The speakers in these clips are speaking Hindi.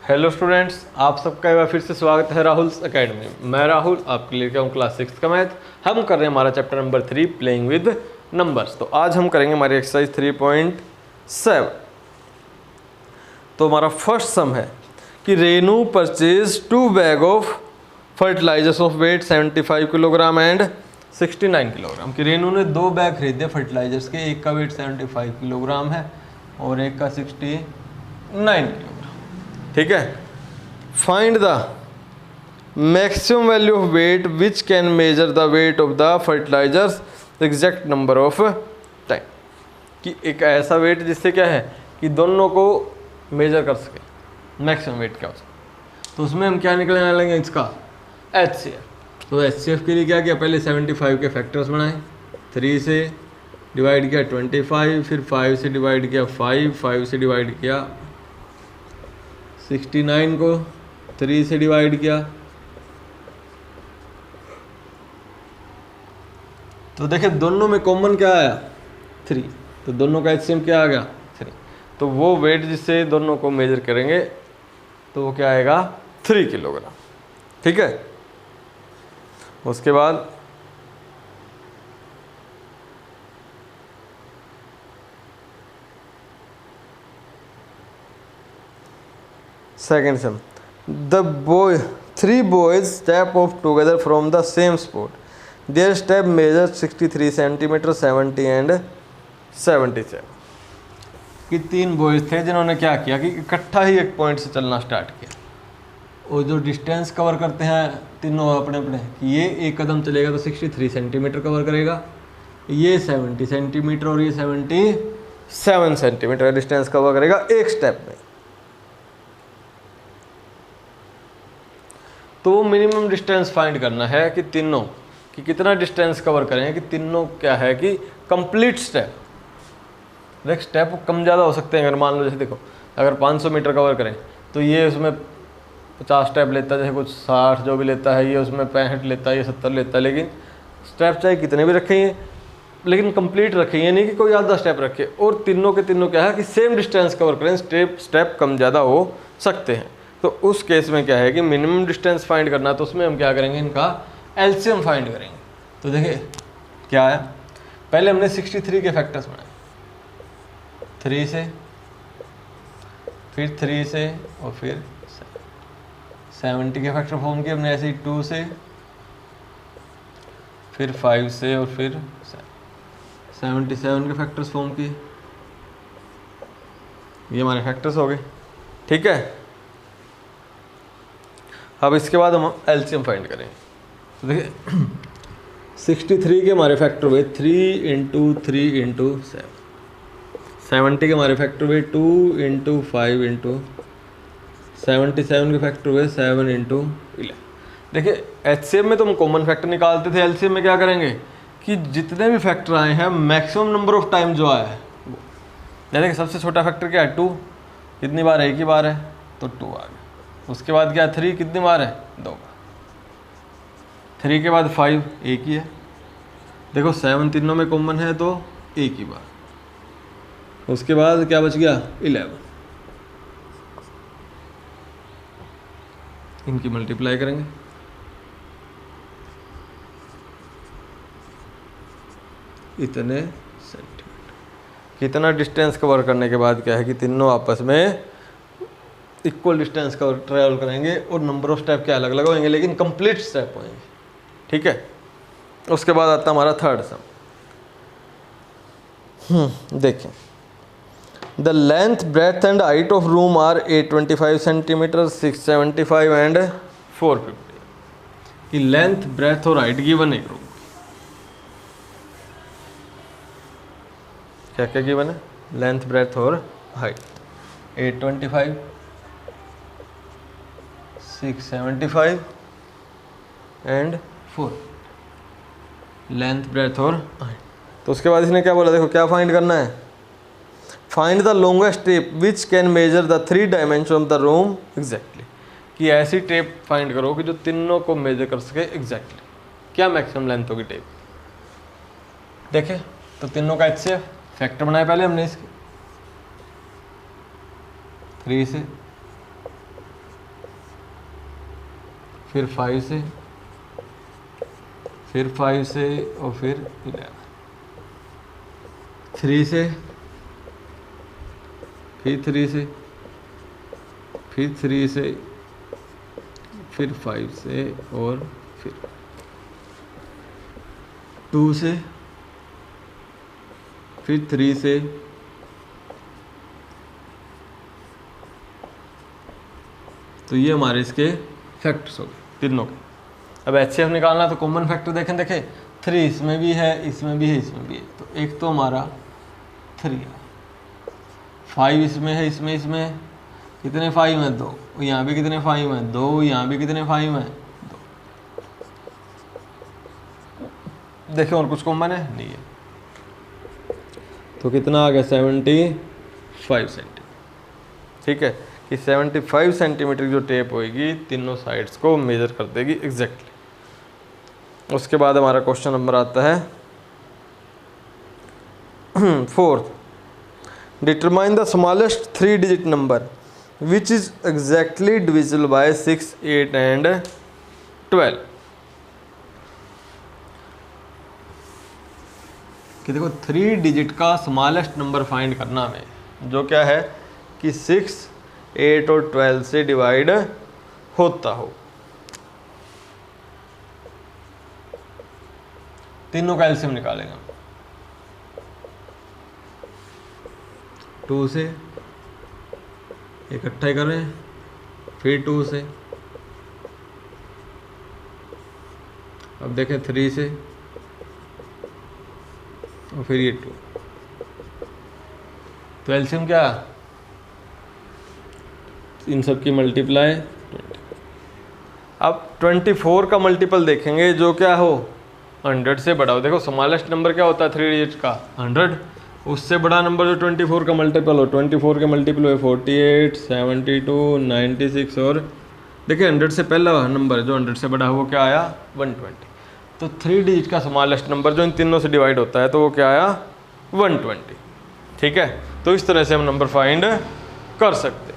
हेलो स्टूडेंट्स, आप सबका एक बार फिर से स्वागत है राहुल्स एकेडमी में। मैं राहुल आपके लिए क्या हूँ क्लास 6 का मैथ। हम कर रहे हैं हमारा chapter number 3 playing with numbers. तो आज हम करेंगे हमारी एक्सरसाइज 3.7। तो हमारा फर्स्ट सम है कि Renu purchase 2 bag of fertilisers of weight 75 kilogram and 69 kilogram. कि रेनू ने 2 बैग खरीदे फर्टिलाइजर्स के, एक का वेट 75 किलोग्राम है और एक का 69 किलोग्राम। ठीक है। Find the maximum value of weight which can measure the weight of the fertilisers exact number of time. कि एक ऐसा वेट जिससे क्या है कि दोनों को मेजर कर सके, मैक्सिमम वेट क्या हो सके। तो उसमें हम क्या निकलने लेंगे इसका HCF। तो HCF के लिए क्या किया, पहले 75 के फैक्टर्स बनाए, 3 से डिवाइड किया 25, फिर 5 से डिवाइड किया 5 से डिवाइड किया 69 को 3 से डिवाइड किया। तो देखिए दोनों में कॉमन क्या आया 3, तो दोनों का HCM क्या आ गया 3। तो वो वेट जिससे दोनों को मेजर करेंगे तो वो क्या आएगा 3 किलोग्राम। ठीक है। उसके बाद second sum, three boys step off together from the same spot. Their step measures 63 centimeter, 70 and 77। कि 3 बॉयज थे जिन्होंने क्या किया कि इकट्ठा ही एक पॉइंट से चलना स्टार्ट किया और जो डिस्टेंस कवर करते हैं तीनों अपने अपने, कि ये एक कदम चलेगा तो 63 सेंटीमीटर कवर करेगा, ये 70 सेंटीमीटर और ये 77 सेंटीमीटर डिस्टेंस कवर करेगा एक स्टेप में। तो मिनिमम डिस्टेंस फाइंड करना है कि तीनों कि कितना डिस्टेंस कवर करें, कि तीनों क्या है कि कंप्लीट स्टेप। देख स्टेप कम ज़्यादा हो सकते हैं। अगर मान लो जैसे देखो अगर 500 मीटर कवर करें तो ये उसमें 50 स्टेप लेता है, जैसे कुछ 60 जो भी लेता है, ये उसमें 65 लेता है, ये 70 लेता है। लेकिन स्टेप चाहे कितने भी रखेंगे लेकिन कंप्लीट रखें, ये नहीं कि कोई आधा स्टेप रखे। और तीनों के तीनों क्या है कि सेम डिस्टेंस कवर करें, स्टेप कम ज़्यादा हो सकते हैं। तो उस केस में क्या है कि मिनिमम डिस्टेंस फाइंड करना, तो उसमें हम क्या करेंगे, इनका LCM फाइंड करेंगे। तो देखिए क्या आया, पहले हमने 63 के फैक्टर्स बनाए, 3 से, फिर 3 से और फिर 70 के फैक्टर फॉर्म किए हमने, ऐसे ही 2 से, फिर 5 से और फिर 77 के फैक्टर्स फॉर्म किए। ये हमारे फैक्टर्स हो गए। ठीक है। अब इसके बाद हम LCM फाइंड करें। तो देखिए 63 के हमारे फैक्टर हुए 3 × 3 × 7, 70 के हमारे फैक्टर हुए 2 × 5 × 77 के फैक्टर हुए 7 × 11। देखिए HCM में तो हम कॉमन फैक्टर निकालते थे, LCM में क्या करेंगे कि जितने भी फैक्टर आए हैं मैक्सिमम नंबर ऑफ टाइम जो आया है वो, जैसे कि सबसे छोटा फैक्टर क्या है 2, कितनी बार, एक ही बार है तो 2 आ गया। उसके बाद क्या 3 कितनी बार है 2 बार। 3 के बाद 5 एक ही है। देखो 7 तीनों में कॉमन है तो एक ही बार। उसके बाद क्या बच गया 11, इनकी मल्टीप्लाई करेंगे। इतने सेंटीमीटर, कितना डिस्टेंस कवर करने के बाद क्या है कि तीनों आपस में इक्वल डिस्टेंस का ट्रैवल करेंगे और नंबर ऑफ स्टेप क्या अलग अलग होंगे लेकिन कंप्लीट स्टेप होंगे। ठीक है। उसके बाद आता हमारा थर्ड सम। देखें, the length breadth and height of room are 825 centimetre, 675 and 450। कि लेंथ ब्रेथ और हाइट गिवन है रूम, क्या क्या गिवन है, लेंथ ब्रेथ और हाइट 825, 675 एंड 4, लेंथ ब्रेथ और हाइट। तो उसके बाद इसने क्या बोला, देखो क्या फाइंड करना है, find the longest tape which can measure the 3 dimension of the room exactly. कि ऐसी टेप फाइंड करो कि जो तीनों को मेजर कर सके एग्जैक्टली। क्या मैक्सिमम लेंथ होगी टेप। देखे तो तीनों का HCF फैक्टर बनाया पहले हमने इसके, 3 से फिर 5 से, फिर 5 से और फिर 11, 3 से, फिर 3 से, फिर 3 से, फिर 5 से और फिर 2 से, फिर 3 से, तो ये हमारे इसके फैक्टर्स हो गए तीनों के। अब HCF निकालना तो कॉमन फैक्टर देखें 3 इसमें भी है, इसमें भी है, इसमें भी है, तो एक तो हमारा 3 है, 5 इसमें है, इसमें है, कितने 5 हैं 2, यहाँ भी कितने 5 हैं 2, यहाँ भी कितने 5 हैं 2। देखिए और कुछ कॉमन है नहीं है, तो कितना आ गया 75 सेंटीमीटर। ठीक है कि 75 सेंटीमीटर जो टेप होएगी तीनों साइड्स को मेजर कर देगी एग्जैक्टली। उसके बाद हमारा क्वेश्चन नंबर आता है 4th, determine the smallest 3 digit number which is exactly divisible bye 6, 8 and 12। कि देखो 3 डिजिट का स्मॉलेस्ट नंबर फाइंड करना हमें, जो क्या है कि 6, 8 और 12 से डिवाइड होता हो। तीनों का एलसीएम निकालेगा, 2 से इकट्ठा करें, फिर 2 से, अब देखें 3 से और फिर ये 2, तो एलसीएम क्या, इन सब की मल्टीप्लाई 20। अब 24 का मल्टीपल देखेंगे जो क्या हो 100 से बड़ा हो। देखो स्मॉलेस्ट नंबर क्या होता है 3 डिजिट का 100, उससे बड़ा नंबर जो 24 का मल्टीपल हो, 24 के मल्टीपल हुए 48, 72, 96 और देखिए 100 से पहला नंबर जो 100 से बड़ा हो वो क्या आया 120। तो 3 डिजिट का स्मॉलेस्ट नंबर जो इन तीनों से डिवाइड होता है तो वो क्या आया 120। ठीक है, तो इस तरह से हम नंबर फाइंड कर सकते।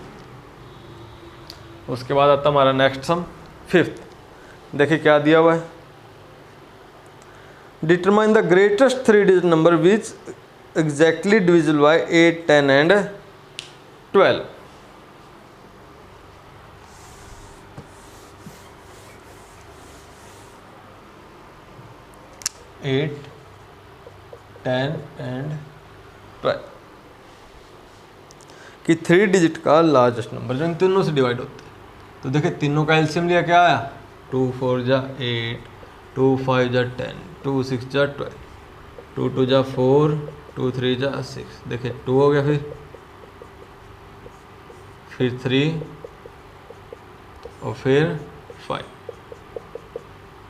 उसके बाद आता हमारा नेक्स्ट सम 5th। देखिए क्या दिया हुआ है, determine the greatest 3 digit number which exactly divisible by 8, 10 and 12। Eight 10 and 12 कि 3 डिजिट का लार्जेस्ट नंबर जो इन तीनों से डिवाइड होते हैं। तो देखिए तीनों का एलसीएम लिया क्या आया 2 4 जा 8, 2 5 जा 10, 2 6 जा 12, 2 2 जा 4, 2 3 जा 6। देखिए 2 हो गया, फिर 3 और फिर 5,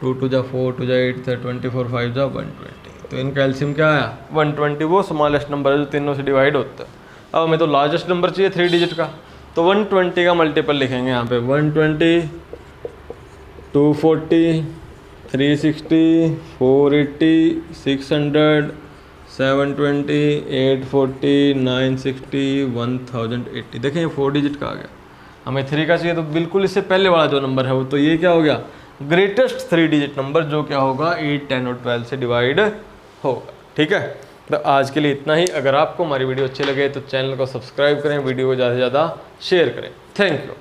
2 2 जा 4, 2 जा 8, 24, 5 जा 120। तो इनका एलसीएम क्या आया 120, वो स्मॉलेस्ट नंबर है जो तीनों से डिवाइड होता है। अब हमें तो लार्जेस्ट नंबर चाहिए 3 डिजिट का, तो 120 का मल्टीपल लिखेंगे यहाँ पे 120, 240, 360, 480, 600, 720, 840, 960, 1080। देखें ये 4 डिजिट का आ गया। हमें 3 का चाहिए तो बिल्कुल इससे पहले वाला जो नंबर है वो, तो ये क्या हो गया ग्रेटेस्ट 3 डिजिट नंबर जो क्या होगा 8, 10 और 12 से डिवाइड होगा। ठीक है, तो आज के लिए इतना ही। अगर आपको हमारी वीडियो अच्छी लगे तो चैनल को सब्सक्राइब करें, वीडियो को ज़्यादा से ज़्यादा शेयर करें। Thank you.